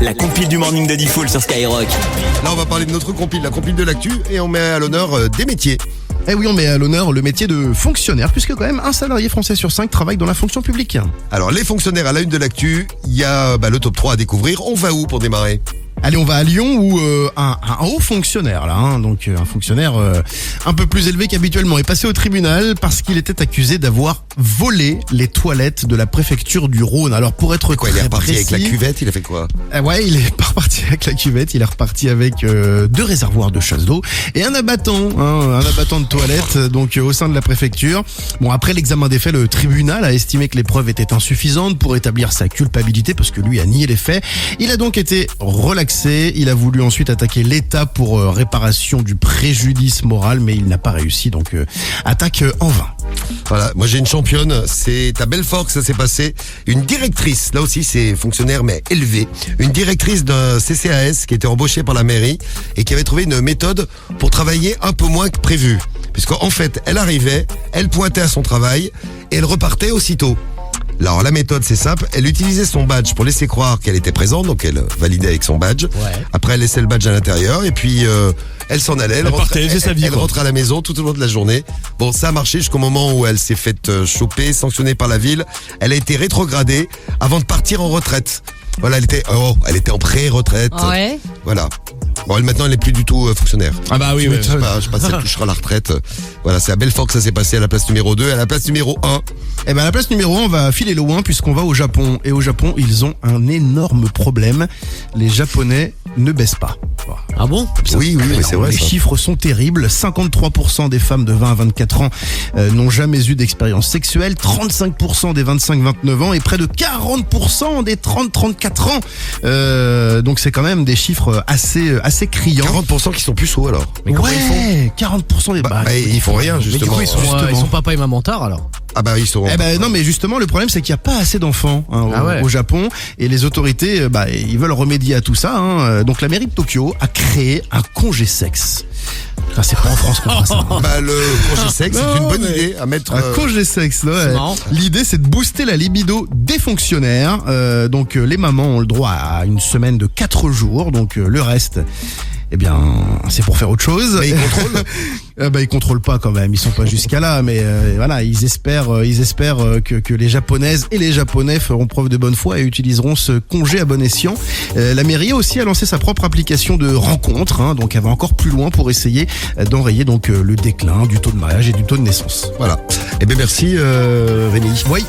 La compile du morning de Diffoul sur Skyrock. Là, on va parler de notre compile, la compile de l'actu, et on met à l'honneur des métiers. Eh oui, on met à l'honneur le métier de fonctionnaire, puisque quand même un salarié français sur 5 travaille dans la fonction publique. Alors, les fonctionnaires à la une de l'actu, il y a le top 3 à découvrir. On va où pour démarrer ? Allez, on va à Lyon où un haut fonctionnaire, là, donc un fonctionnaire un peu plus élevé qu'habituellement, est passé au tribunal parce qu'il était accusé d'avoir volé les toilettes de la préfecture du Rhône. Alors pour être Quoi, il est très reparti précis, avec la cuvette, il a fait quoi ? Ouais, il est pas reparti avec la cuvette, il est reparti avec 2 réservoirs de chasse d'eau et un abattant de toilette, donc au sein de la préfecture. Bon, après l'examen des faits, le tribunal a estimé que les preuves étaient insuffisantes pour établir sa culpabilité parce que lui a nié les faits. Il a donc été relaxé. Il a voulu ensuite attaquer l'État pour réparation du préjudice moral, mais il n'a pas réussi, donc attaque en vain. Voilà, moi j'ai une championne, c'est à Belfort que ça s'est passé. Une directrice, là aussi c'est fonctionnaire mais élevé, une directrice d'un CCAS qui était embauchée par la mairie et qui avait trouvé une méthode pour travailler un peu moins que prévu. Puisqu'en fait, elle arrivait, elle pointait à son travail et elle repartait aussitôt. Alors la méthode c'est simple, elle utilisait son badge pour laisser croire qu'elle était présente, donc elle validait avec son badge. Ouais. Après elle laissait le badge à l'intérieur et puis elle s'en allait, elle rentrait à la maison tout au long de la journée. Bon, ça a marché jusqu'au moment où elle s'est faite choper, sanctionnée par la ville. Elle a été rétrogradée avant de partir en retraite. Voilà, elle était en pré-retraite. Ouais. Voilà. Bon, maintenant elle n'est plus du tout fonctionnaire. Ah bah oui, Je sais pas si elle touchera la retraite. Voilà, c'est à Belfort que ça s'est passé, à la place numéro 2, à la place numéro 1. Eh ben à la place numéro 1, on va filer loin puisqu'on va au Japon. Et au Japon, ils ont un énorme problème. Les Japonais ne baissent pas. Ah bon ? Oui, c'est vrai. Les chiffres sont terribles. 53% des femmes de 20 à 24 ans n'ont jamais eu d'expérience sexuelle. 35% des 25-29 ans et près de 40% des 30-34 ans. Donc c'est quand même des chiffres assez criants. 40% qui sont puceaux alors. Mais comment ils font ? 40% des... ils font rien justement. Mais du coup, ils sont papa et maman tard alors ? Ah bah ils sont. Non mais justement le problème c'est qu'il n'y a pas assez d'enfants au Japon et les autorités ils veulent remédier à tout ça. Donc la mairie de Tokyo a créé un congé sexe. Enfin, c'est pas en France qu'on fera ça. Le congé sexe c'est une bonne idée à mettre. Un congé sexe. Ouais. L'idée c'est de booster la libido des fonctionnaires. Donc les mamans ont le droit à une semaine de 4 jours. Donc le reste. Eh bien, c'est pour faire autre chose. Mais ils contrôlent. Ils contrôlent pas quand même. Ils sont pas jusqu'à là, mais voilà, ils espèrent que les Japonaises et les Japonais feront preuve de bonne foi et utiliseront ce congé à bon escient. La mairie aussi a lancé sa propre application de rencontre, donc elle va encore plus loin pour essayer d'enrayer donc le déclin du taux de mariage et du taux de naissance. Voilà. Eh bien merci Rémi. Oui.